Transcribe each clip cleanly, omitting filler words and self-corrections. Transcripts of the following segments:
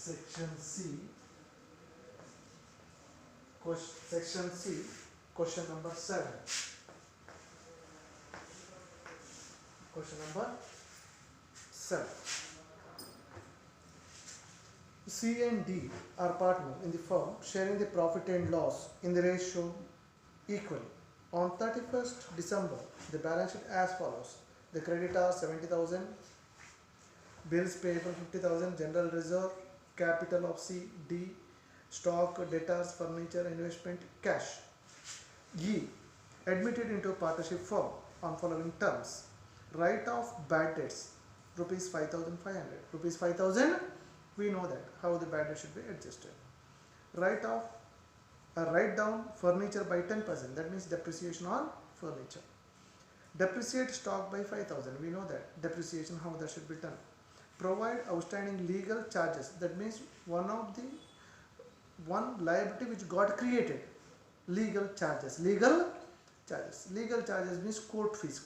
Section C, Section C, question number 7. Question number 7. C and D are partners in the firm, sharing the profit and loss in the ratio equally. On 31st December, the balance sheet as follows: the creditors 70,000, bills payable 50,000, general reserve, capital of C, D, stock, debtors, furniture, investment, cash. E, admitted into a partnership firm on following terms: write off bad debts, rupees 5,500. Rupees 5,000, we know that how the bad debt should be adjusted. Write down furniture by 10%, that means depreciation on furniture. Depreciate stock by 5,000, we know that depreciation, how that should be done. Provide outstanding legal charges, that means one liability which got created. Legal charges means court fees.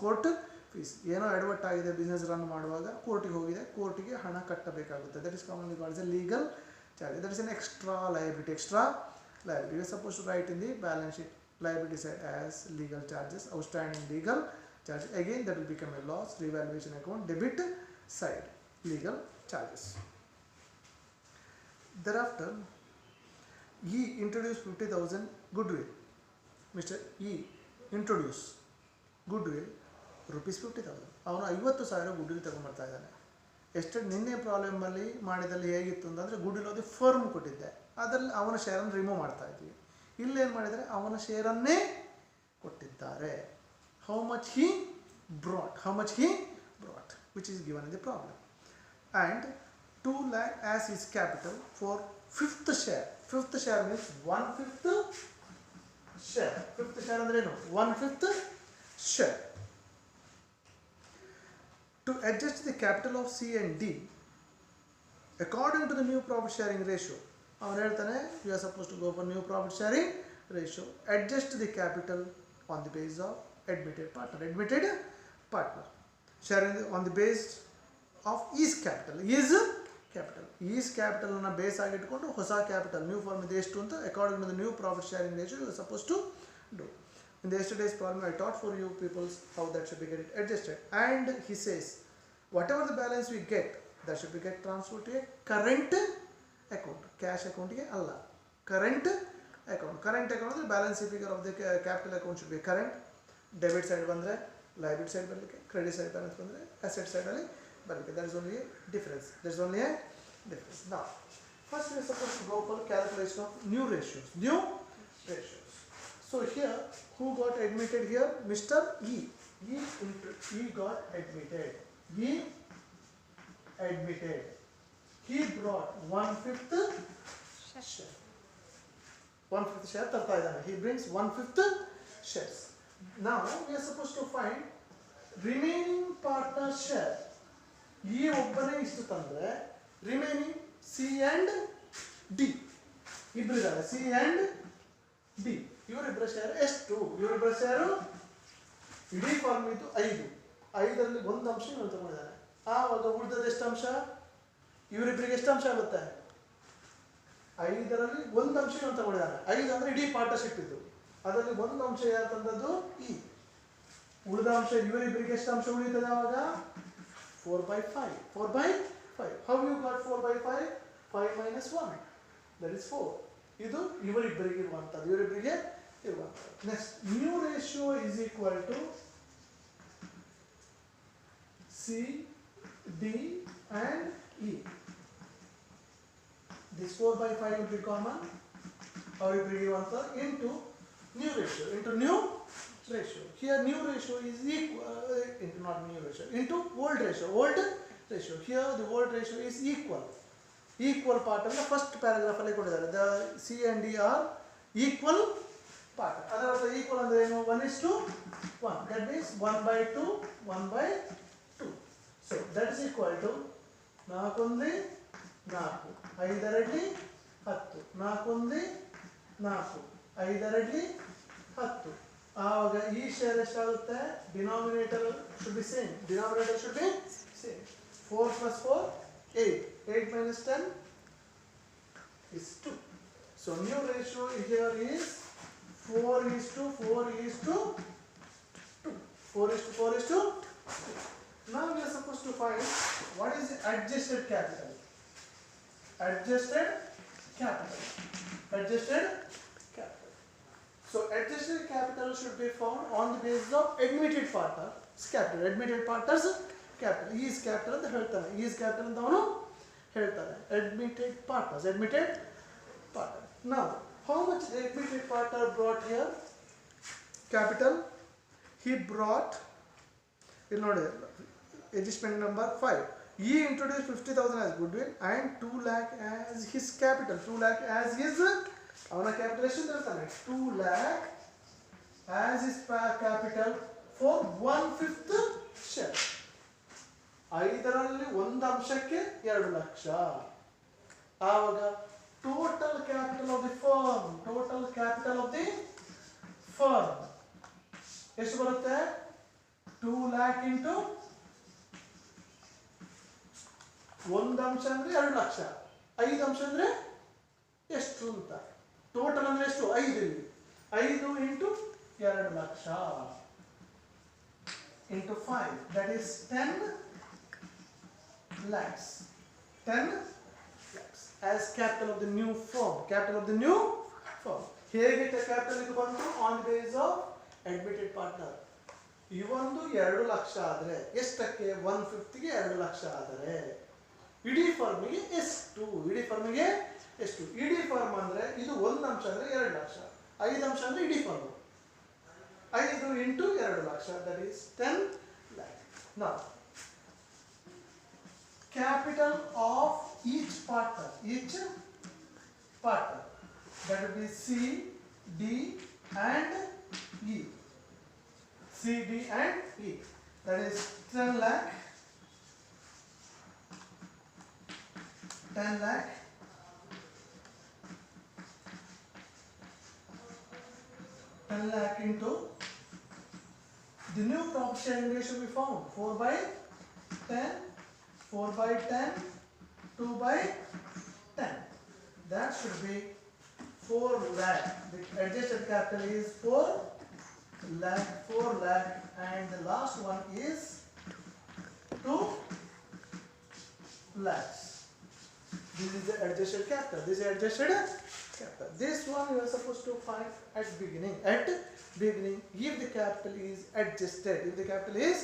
ಏನೋ Edward ಆಗಿದೆ, business run ಮಾಡುವಾಗ ಕೋರ್ಟಿಗೆ ಹೋಗಿದೆ, ಕೋರ್ಟಿಗೆ ಹಣ ಕಟ್ಟಬೇಕಾಗುತ್ತೆ. That is commonly called as A legal charge. That is N extra liability. You are supposed to write in the balance sheet liability side as legal charges, outstanding legal charges. Again that will become a loss. Revaluation account, debit side, legal charges. Thereafter, E introduced 50,000 goodwill. Mr. E introduce goodwill rupees 50,000. ಅವನು 50,000 goodwill ತಗೊಂಡ್ಬರ್ತಾ ಇದ್ದಾನೆ. ಎಷ್ಟು ನಿನ್ನೆ ಪ್ರಾಬ್ಲಮಲ್ಲಿ ಮಾಡಿದಲ್ಲಿ ಹೇಗಿತ್ತು ಅಂತಂದರೆ, goodwill ಓದಿ firm ಕೊಟ್ಟಿದ್ದೆ, ಅದರಲ್ಲಿ ಅವನ ಶೇರನ್ನು ರಿಮೂವ್ ಮಾಡ್ತಾ ಇದ್ವಿ. ಇಲ್ಲೇನು ಮಾಡಿದರೆ ಅವನ ಶೇರನ್ನೇ ಕೊಟ್ಟಿದ್ದಾರೆ. How much he brought which is given in the problem. And 2 lakh as his capital for 5th share. 5th share means 1/5 share. 5th share ಅಂದರೆ ಏನು? 1/5 share. To adjust the capital of C and D according to the new profit sharing ratio. ಅವನು ಹೇಳ್ತಾನೆ, you are supposed to go for new profit sharing ratio. Adjust the capital on the basis of admitted partner. Sharing on the base of is capital. Is capital ಅನ್ನು base ಆಗಿ ಇಟ್ಕೊಂಡು ಹೊಸ capital new form ಇದೆ ಎಷ್ಟು ಅಂತ according to the new profit sharing ratio you are suppose to do. In the yesterday's problem, I taught for you people how that should be get adjusted. And he says, whatever the balance we get, that should be get transferred to a current account. Cash account ke alla. Current account. Current account is the balance figure of the capital account should be current. Debit side bandre, liability side bandre, credit side balance bandre, asset side ali bandre. There is only a difference. Now, first we are supposed to go for calculation of new ratios. So here, who got admitted here? Mr. E. E got admitted. He brought 1/5 share. 1/5 share tarta idane. He brings 1/5 shares. Now we are supposed to find remaining partner share. E ಒಬ್ಬನೇ ಇಷ್ಟು ತಂದ್ರೆ remaining C and D. ಇಬ್ರು ಇದ್ದಾರೆ, C and D. ಇವರಿಬ್ಬರ share ಎಷ್ಟು? ಇವರಿಬ್ಬರ share ಇಡೀ form ಇದು 5. 5ರಲ್ಲಿ ಒಂದು ಅಂಶ ಇವನು ತಗೊಂಡಿದ್ದಾನೆ. ಆವಾಗ ಉಳಿದದ್ದು ಎಷ್ಟು ಅಂಶ? ಇವರಿಬ್ಬರಿಗೆ ಎಷ್ಟು ಅಂಶ ಆಗುತ್ತೆ? 5ರಲ್ಲಿ ಒಂದು ಅಂಶ ಇವನು ತಗೊಂಡಿದ್ದಾನೆ. 5 ಅಂದರೆ ಇಡೀ ಪಾರ್ಟ್ನರ್ಶಿಪ್ ಇದ್ದು, ಅದರಲ್ಲಿ ಒಂದು ಅಂಶ ಯಾರು ತಂದದ್ದು? ಇ. ಉಳಿದ ಅಂಶ ಇವರಿಬ್ಬರಿಗೆ ಎಷ್ಟು ಅಂಶ ಉಳಿಯುತ್ತದೆ ಆವಾಗ? 4/5. 4/5. How you got 4/5? 5 minus 1, that is 4. ಇದು ಇವರಿಬ್ಬರಿಗೆ ಇರುವಂಥದ್ದು. Next, new ratio is equal to C, D and E. This 4/5 will be common, or it will be into new ratio. Here new ratio is into old ratio. Here the old ratio is equal part of the first paragraph ಅಲ್ಲಿ ಕೊಟ್ಟಿದ್ದಾರೆ. The C and D are equal part. ಅದರ equal ಅಂದ್ರೆ ಏನು? 1:1. That means 1/2, 1/2. So that is equal to 4 1 4, 5 10, 4 1 4, 5 10. ಆವಾಗ ಈ share ಎಷ್ಟಾಗುತ್ತೆ? Denominator should be same. 4 + 4 8. 8 - 10 is 2. So new ratio here is 4 is to 4 is to 2. 4 is to 4 is to 2. Now we are supposed to find what is the adjusted capital. Adjusted capital. Adjusted capital. So adjusted capital should be found on the basis of admitted partner's capital. Admitted partner's capital. E is capital ಅಂತ ಹೇಳ್ತಾನೆ. E is capital ಅಂತ ಅವನು ಹೇಳ್ತಾನೆ. Admitted partners. Admitted partner. Now, how much the admitted partner brought here? Capital. He brought, ಇಲ್ಲಿ ನೋಡಿ, adjustment number 5. He introduced 50,000 as goodwill and 2 lakh as his capital. 2 lakh as his, ಅವನ capital ಎಷ್ಟು ಹೇಳ್ತಾನೆ? 2 lakh as his capital for 1/5 share. 5ರಲ್ಲಿ ಒಂದು ಅಂಶಕ್ಕೆ 2 ಲಕ್ಷ. ಆವಾಗ total capital of the firm, total capital of the firm ಎಷ್ಟು ಬರುತ್ತೆ? 2 lakh into ಒಂದು ಅಂಶ ಅಂದ್ರೆ 2 ಲಕ್ಷ, 5 ಅಂಶ ಅಂದ್ರೆ ಎಷ್ಟು ಅಂತ. ಟೋಟಲ್ ಅಂದ್ರೆ ಎಷ್ಟು? 5 ಇಲ್ಲಿ. 5 into 2 lakh into 5, that is 10 lakhs. 10 lakhs as capital of the new firm. Capital of the new firm. ಹೇಗೆ capital ಇದು ಬಂತು? On the basis of admitted partner. ಇವೊಂದು 2 lakh ಆದರೆ ಎಷ್ಟಕ್ಕೆ? 1/5ಗೆ 2 ಲಕ್ಷ ಆದರೆ ಇಡೀ ಫರ್ಮಿಗೆ ಎಷ್ಟು? ಇಡೀ ಫರ್ಮಿಗೆ ಎಷ್ಟು? ಇಡೀ ಫರ್ಮ್ ಅಂದ್ರೆ ಇದು ಒಂದು ಅಂಶ ಅಂದ್ರೆ 2 ಲಕ್ಷ, 5 ಅಂಶ ಅಂದ್ರೆ ಇಡೀ firm. 5 into 2 lakh, that is 10 lakh. Now, capital of each partner, that will be C, D and E. C, D and E. That is 10 lakh, 10 lakh, 10 lakh into the new profit sharing ratio we found 4/10, 4/10, 2/10. That should be 4 lakh. The adjusted capital is 4 lakh, and the last one is 2 lakhs. This is the adjusted capital. This is adjusted capital. This one you are supposed to find at beginning. At beginning, if the capital is adjusted. If the capital is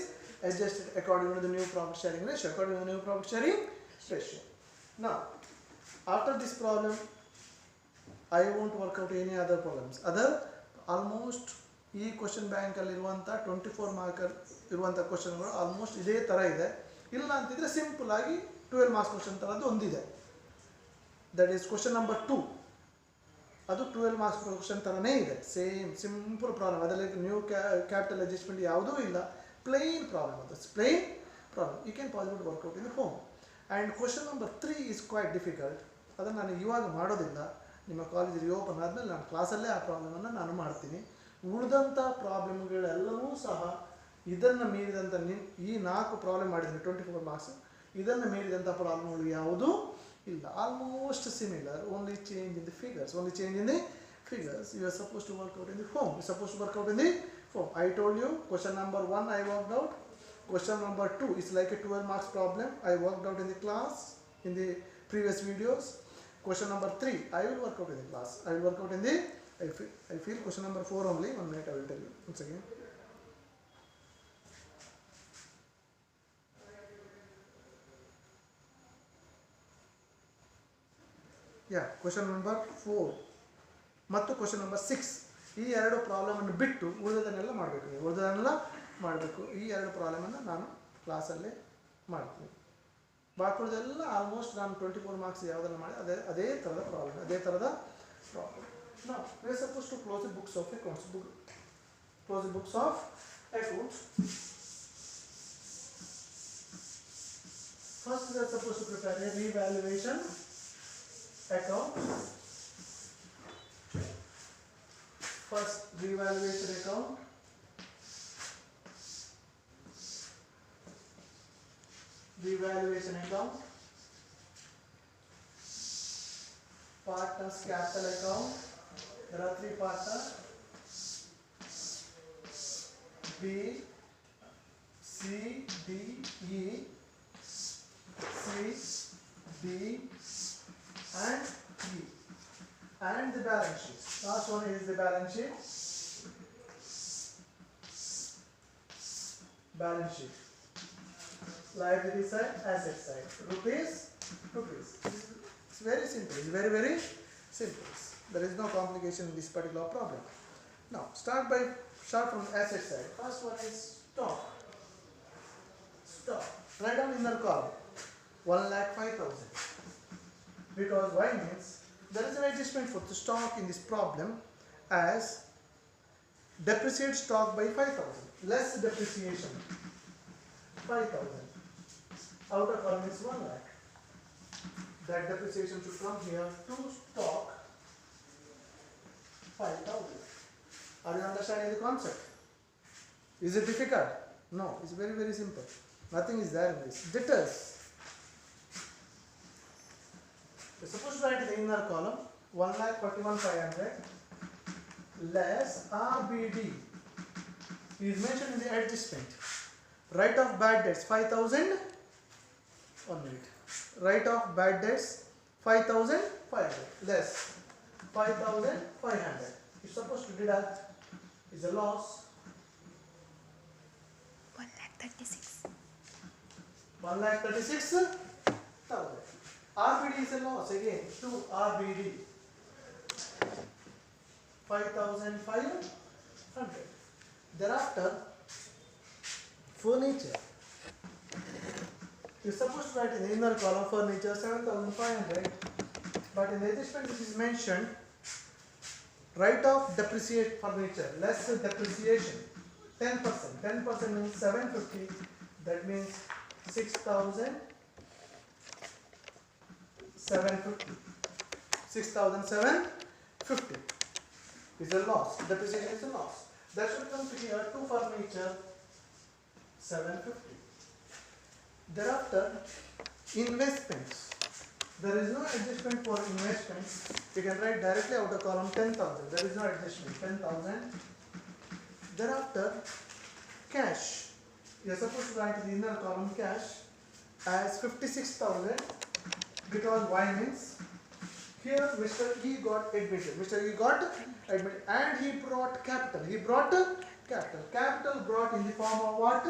adjusted according to the new profit sharing ratio. According to the new profit sharing ratio. Now, after this problem, I won't work out any other problems. Almost ಈ question ಬ್ಯಾಂಕಲ್ಲಿ ಇರುವಂಥ 24 marker ಇರುವಂಥ ಕ್ವಶನ್ಗಳು almost ಇದೇ ಥರ ಇದೆ. ಇಲ್ಲ ಅಂತಿದ್ರೆ simple ಆಗಿ 12 ಮಾರ್ಕ್ಸ್ ಕ್ವಶನ್ ಥರದ್ದು ಒಂದಿದೆ. That is question number 2. ಅದು 12 ಮಾರ್ಕ್ಸ್ ಕ್ವಶನ್ ಥರನೇ ಇದೆ. Same simple problem. ಅದರಲ್ಲಿ ನ್ಯೂ ಕ್ಯಾಪಿಟಲ್ ಅಡ್ಜಸ್ಟ್ಮೆಂಟ್ ಯಾವುದೂ ಇಲ್ಲ. ಪ್ಲೇನ್ ಪ್ರಾಬ್ಲಮ್ ಅದು. Plain problem. You can possible work out in the home. And question number 3 is quite difficult. ಅದನ್ನು ನಾನು ಇವಾಗ ಮಾಡೋದಿಲ್ಲ. ನಿಮ್ಮ ಕಾಲೇಜ್ ರಿಓಪನ್ ಆದಮೇಲೆ ನಾನು ಕ್ಲಾಸಲ್ಲೇ ಆ ಪ್ರಾಬ್ಲಮನ್ನು ನಾನು ಮಾಡ್ತೀನಿ. ಉಳಿದಂಥ ಪ್ರಾಬ್ಲಮ್ಗಳೆಲ್ಲವೂ ಸಹ ಇದನ್ನು ಮೀರಿದಂಥ ಈ 4 ಪ್ರಾಬ್ಲಮ್ ಮಾಡಿದ್ದೀನಿ 24 ಮಾರ್ಕ್ಸ್. ಇದನ್ನು ಮೀರಿದಂಥ ಪ್ರಾಬ್ಲಮ್ಗಳು ಯಾವುದೂ ಇಲ್ಲ. Almost similar, only change in the figures. You are supposed to work out in the home. I told you question number 1 I worked out. Question number 2 is like a 12 marks problem. I worked out in the class in the previous videos. Question number 3 I will work out in the class. I will work out in the I feel question number 4 only. 1 minute I will tell you once again. Yeah, question number 4 ಮತ್ತು question number 6 ಈ ಎರಡು ಪ್ರಾಬ್ಲಮನ್ನು ಬಿಟ್ಟು ಉಳಿದದನ್ನೆಲ್ಲ ಮಾಡಬೇಕು. ಈ ಎರಡು ಪ್ರಾಬ್ಲಮನ್ನು ನಾನು ಕ್ಲಾಸಲ್ಲೇ ಮಾಡ್ತೀನಿ. ಬಾಕುಳಿದೆಲ್ಲ almost ನಾನು 24 ಮಾರ್ಕ್ಸ್ ಯಾವುದನ್ನು ಮಾಡಿ ಅದೇ ಥರದ problem. Now, we are supposed to close the books of accounts. First, we are supposed to prepare a revaluation account. First, revaluation account. partners capital account. There are three partners, B, C, D, E, C, D, and E. And the balance sheet. Last one is the balance sheet. Balance sheet. Liability side, asset side. Rupees. It's very simple. It's very, very simple. There is no complication in this particular problem. Now, start from asset side. First one is stock. Stock. Write down inner column. 1,05,000. Because why means there is an adjustment for the stock in this problem as depreciate stock by 5,000. Less depreciation. 5,000. Outer column is 1 lakh. That depreciation should come here to stock 5,000. Are you understanding the concept? Is it difficult? No, it's very, very simple. Nothing is there in this. Debtors. You're supposed to write in the inner column 1,41,500 less RBD is mentioned in the adjustment. Write off bad debts 5,000. 1 minute. Write off bad debts 5,500 less 5,500. You're supposed to deduct is a loss 1,36,000. 1,36,000. RBD is a loss again. 2 RBD 5,500. Thereafter, furniture. You're supposed to write in the inner column furniture 7,500, but in the adjustment it is mentioned write off depreciate furniture, less depreciation 10%. 10% means 750. That means 6,750. 6,750 is a loss. Depreciation is a loss. That should come to here 2 furniture 750. Thereafter, investments. There is no adjustment for investments. You can write directly outer column 10,000. There is no adjustment. 10,000. Thereafter, cash. You are supposed to write in the inner column cash as 56,000 because why means here Mr. E got admitted. Mr. E got admitted and he brought capital. He brought capital. Capital brought in the form of what?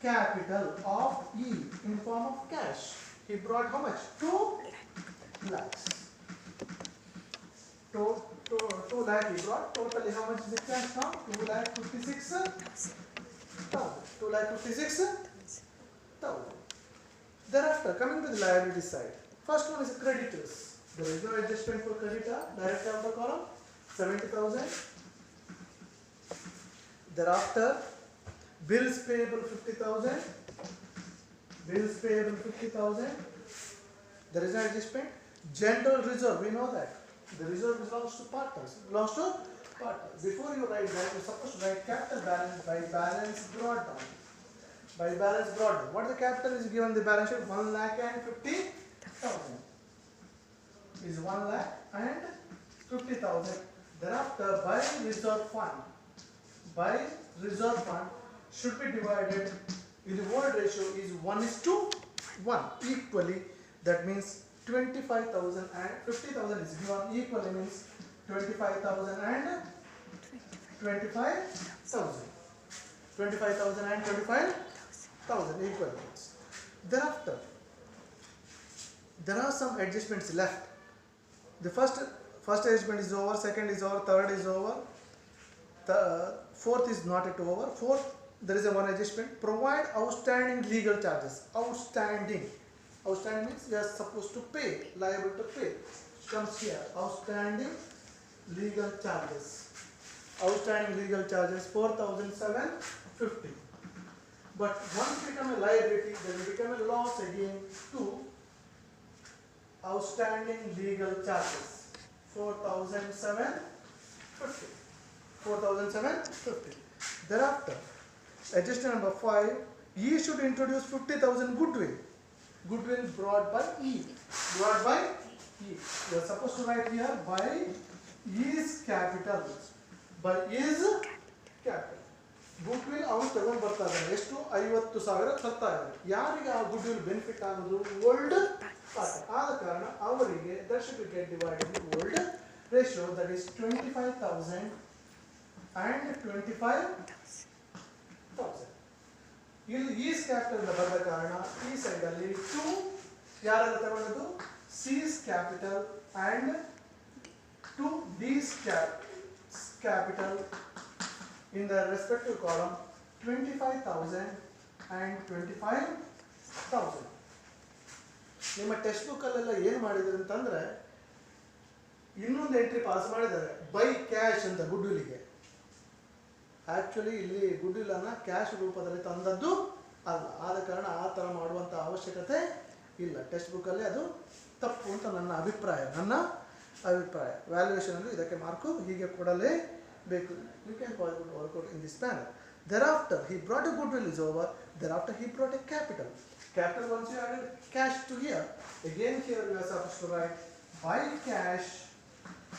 Capital of E in form of cash. He brought how much? 2 lakhs. 2 lakh he brought. Totally how much is the cash now? 2,56,000. 2,56,000. Thereafter, coming to the liability side. First one is creditors. There is no adjustment for creditor. Direct outer column 70,000. Thereafter, bills payable 50,000. Bills payable 50,000. There is no adjustment. General reserve, we know that. The reserve belongs to partners. Before you write that, you are supposed to write capital balance by balance brought down. By balance brought down. What the capital is given the balance sheet? 1,50,000. Is 1,50,000. Thereafter, by reserve fund. By reserve fund should be divided in the word ratio is 1:1 equally. That means 25,000 and 50,000 is given equally means 25,000 and 25,000. 25,000 and 25,000 equal means. Thereafter, there are some adjustments left. The first adjustment is over, second is over, third is over. The fourth is not yet over. Fourth, there is a one adjustment. Provide outstanding legal charges. Outstanding. Outstanding means you are supposed to pay, liable to pay. It comes here. Outstanding legal charges. Outstanding legal charges 4,750. But once become a liability, then it become a loss again to outstanding legal charges 4,750. 4,750. Thereafter, adjustment number 5, E should introduce 50,000 goodwill. Goodwill brought by E. Brought by E. You are supposed to write here by is capital. By is capital. Good will ಅವನು ತಗೊಂಡು ಬರ್ತಾ ಇದ್ದಾನೆ. ಎಷ್ಟು? 50,000 ತರ್ತಾ ಇದ್ದಾನೆ. ಯಾರಿಗೆ ಆ good will benefit ಆಗೋದು? Old partner. ಆದ ಕಾರಣ ಅವರಿಗೆ that should be get divided in old ratio, that is 25,000 and 25,000. ಇಲ್ಲಿ ಈಸ್ ಕ್ಯಾಪಿಟಲ್ ಇಂದ ಬರದ ಕಾರಣ ಈ ಸೈಡ್ ಅಲ್ಲಿ 2 ಯಾರೆಲ್ಲ ತಗೊಂಡದ್ದು? C's capital and 2 D's capital in the respective column, 25,000 and 25,000. ನಿಮ್ಮ ಟೆಕ್ಸ್ಟ್ ಬುಕ್ ಅಲ್ಲೆಲ್ಲ ಏನು ಮಾಡಿದ್ರು ಅಂತಂದ್ರೆ ಇನ್ನೊಂದು ಎಂಟ್ರಿ ಪಾಸ್ ಮಾಡಿದ್ದಾರೆ, ಬೈ ಕ್ಯಾಶ್ ಅಂತ ಗುಡ್ ವಿಲ್ಗೆ. ಆಕ್ಚುಲಿ ಇಲ್ಲಿ ಗುಡ್ ವಿಲ್ ಅನ್ನ ಕ್ಯಾಶ್ ರೂಪದಲ್ಲಿ ತಂದದ್ದು ಅಲ್ಲ. ಆದ ಕಾರಣ ಆ ಥರ ಮಾಡುವಂಥ ಅವಶ್ಯಕತೆ ಇಲ್ಲ. ಟೆಕ್ಸ್ಟ್ ಬುಕ್ಕಲ್ಲಿ ಅದು ತಪ್ಪು ಅಂತ ನನ್ನ ಅಭಿಪ್ರಾಯ. ವ್ಯಾಲ್ಯೂಯೇಷನ್ ಅಲ್ಲಿ ಇದಕ್ಕೆ ಮಾರ್ಕು ಹೀಗೆ ಕೊಡಲೇಬೇಕು. You can call it work out in this manner. Thereafter he brought a goodwill is over. Thereafter he brought a capital. Capital, once you added cash to here, again here you are supposed to write by cash,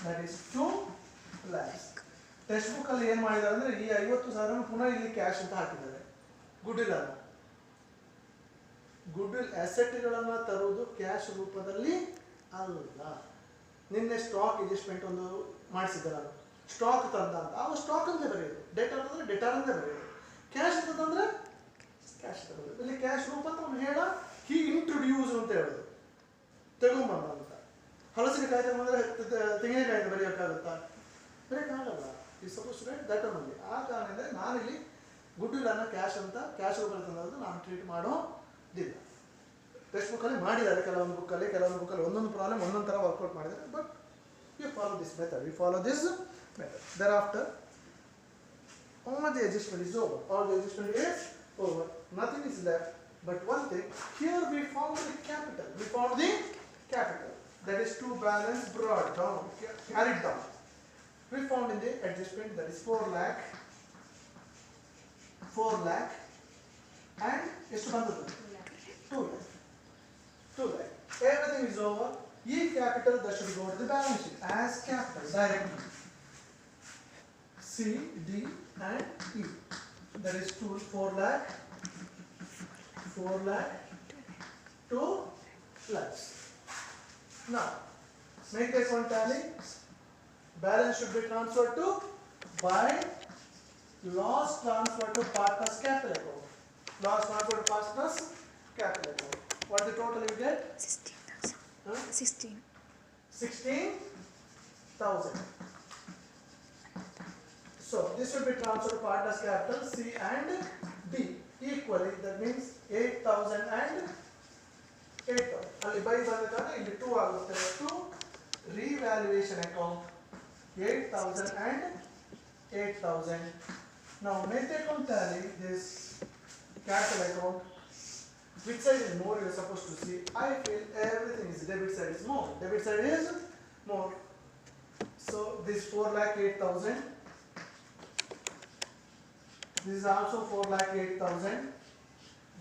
that is 2 lakhs. Text book ಅಲ್ಲಿ ಏನು ಮಾಡಿದ್ದಾರೆ ಅಂದ್ರೆ ಈ 50,000 ಪುನಃ ಇಲ್ಲಿ cash ಅಂತ ಹಾಕಿದ್ದಾರೆ. Goodwill ಅಲ್ಲ, ಗುಡ್ವಿಲ್ ಅಸೆಟ್ಗಳನ್ನು ತರುವುದು ಕ್ಯಾಶ್ ರೂಪದಲ್ಲಿ ಅಲ್ಲ. ನಿನ್ನೆ ಸ್ಟಾಕ್ ಅಡ್ಜಸ್ಟ್ಮೆಂಟ್ ಒಂದು ಮಾಡಿಸಿದ್ದಾರೆ, ನಾನು ಸ್ಟಾಕ್ ತಂದ ಅಂತ. ಅವ ಸ್ಟಾಕ್ ಅಂತ ಬರೆಯೋದು, ಡೇಟಾ ಅಂತಂದ್ರೆ ಡೇಟಾ ಅಂತ ಬರೆಯೋದು, ಕ್ಯಾಶ್ ಅಂತಂದ್ರೆ ಕ್ಯಾಶ್ ತರೋದು. ಇಲ್ಲಿ ಕ್ಯಾಶ್ ರೂಪ ಅಂತ ಅವ್ನು ಹೇಳ ಹಿ ಇಂಟ್ರೊಡ್ಯೂಸ್ ಅಂತ ಹೇಳೋದು, ತಗೊಂಬಂದ ಅಂತ. ಹಲಸಿನಕಾಯಿ ತಗೊಂಡ್ರೆ ತೆಂಗಿನಕಾಯಿ ಅಂತ ಬರೆಯೋಕ್ಕಾಗುತ್ತಾ? ಬರೆಯೋಕ್ಕಾಗಲ್ಲ. ಈ ಸಪೋಸ್ ರೈಟ್ ದಟ್ ಅಲ್ಲಿ. ಆ ಕಾರಣದಿಂದ ನಾನಿಲ್ಲಿ ಗುಡ್ವಿಲ್ ಅನ್ನ ಕ್ಯಾಶ್ ಅಂತ ಕ್ಯಾಶ್ ರೂಪದಲ್ಲಿ ತಂದದ್ದು ನಾನು ಟ್ರೀಟ್ ಮಾಡೋದಿಲ್ಲ. ಟೆಕ್ಸ್ಟ್ ಬುಕ್ಕಲ್ಲಿ ಮಾಡಿದ್ದಾರೆ, ಕೆಲವೊಂದು ಬುಕ್ಕಲ್ಲಿ ಒಂದೊಂದು ಪ್ರಾಬ್ಲಮ್ ಒಂದೊಂದು ಥರ ವರ್ಕೌಟ್ ಮಾಡಿದ್ದಾರೆ. But you follow this method. We follow this method. Thereafter, all the adjustment is over. All the adjustment is over. Nothing is left. But one thing, here we found the capital. We found the capital. That is to balance brought down, carried down. We found in the adjustment that is 4 lakh. And ಎಷ್ಟು ಬಂದದ್ದು? 2 lakh. Everything is over. E capital that should go to the balance sheet as capital directly. C, D and E. That is 4 lakh, 2 lakhs. Now, make this one tally. Balance should be transferred to by loss transfer to partners capital account. Loss transfer to partners capital account. What is the total you get? 16,000. So this should be transferred to partners capital C and D equally. That means 8,000 and 8,000. Ali by bandakana illi 2 agutte. 2 revaluation account 8,000 and 8,000. Now make the account tally this capital account. Which side is more you are supposed to see? I feel everything is debit side is more. Debit side is more. So this 4,08,000. This is also 4,08,000.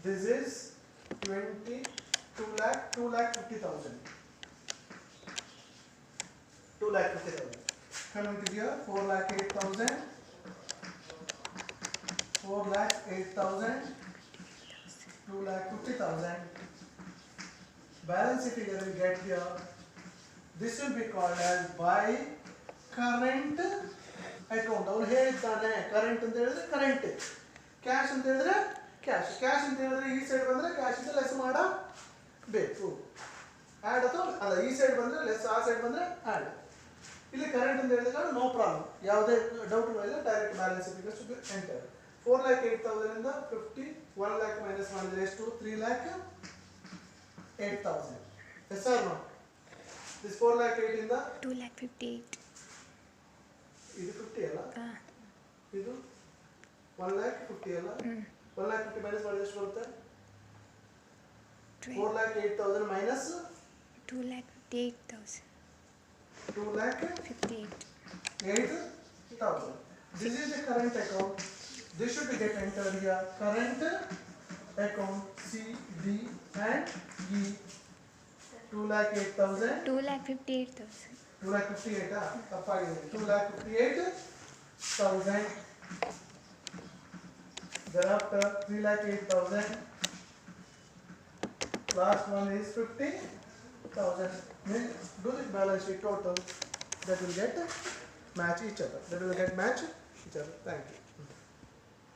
This is 2,50,000. 2,50,000. Coming to here 4,08,000. 4,08,000. 2,50,000. Balance figure we get here. This will be called as by current account. ಅವನು ಹೇಳಿದ್ದಾನೆ current ಅಂತ ಹೇಳಿದ್ರೆ current, cash ಅಂತ ಹೇಳಿದ್ರೆ cash. Cash ಅಂತ ಹೇಳಿದ್ರೆ ಈ side ಬಂದರೆ ಕ್ಯಾಶ್ ಇಂದ ಲೆಸ್ ಮಾಡಬೇಕು. ಆ್ಯಡ್ ಅಥವಾ ಅಲ್ಲ, ಈ ಸೈಡ್ ಬಂದರೆ ಲೆಸ್, ಆ ಸೈಡ್ ಬಂದರೆ ಆ್ಯಡ್. ಇಲ್ಲಿ ಕರೆಂಟ್ ಅಂತ ಹೇಳಿದಾಗ ನೋ ಪ್ರಾಬ್ಲಮ್, ಯಾವುದೇ ಡೌಟ್ ಇಲ್ಲ. Direct balance figures to be enter. 4,08,000 ಇಂದ 1 lakh ಮೈನಸ್ ಮಾಡಿದ್ರೆ ಎಷ್ಟು? 3,08,000. S R no? ದಿಸ್ 4,08,000 ಇಂದ 2,58,000. ಇದು 50 ಅಲ್ಲ, ಇದು 1,50,000 ಅಲ್ಲ. 1,50,000 ಮೈನಸ್ ಮಾಡಿದ್ರೆ ಎಷ್ಟು ಬರುತ್ತೆ? 4,08,000 minus 2,58,000. 2,58,000. This is the current account. This should get entered here. Current account C, D and E. 2,08,000. 2,58,000. 2,58, ತಪ್ಪಾಗಿದೆ. 2,58,000. Thereafter 3,08,000. Last one is 50,000. Do the balance sheet total. That will get match each other. Thank you.